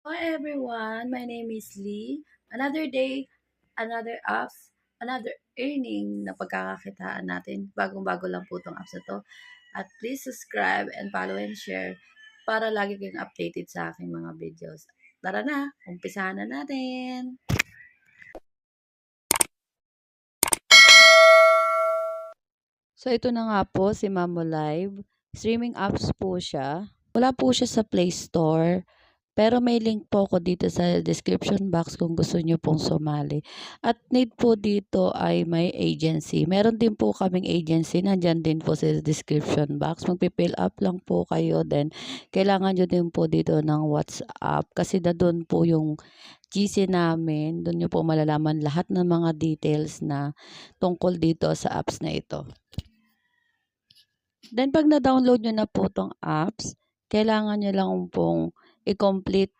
Hi everyone, my name is Lee. Another day, another apps, another earning na pagkakakitaan natin. Bagong-bago lang po itong apps na to. At please subscribe and follow and share para lagi kayong updated sa aking mga videos. Tara na, umpisahan na natin! So ito na nga po si Mamo Live. Streaming apps po siya. Wala po siya sa Play Store. Pero may link po ako dito sa description box kung gusto nyo pong sumali. At need po dito ay may agency. Meron din po kaming agency. Nandyan din po sa description box. Magpipill up lang po kayo. Then, kailangan nyo din po dito ng WhatsApp. Kasi na doon po yung GC namin. Doon nyo po malalaman lahat ng mga details na tungkol dito sa apps na ito. Then, pag na-download nyo na po tong apps, kailangan nyo lang pong i-complete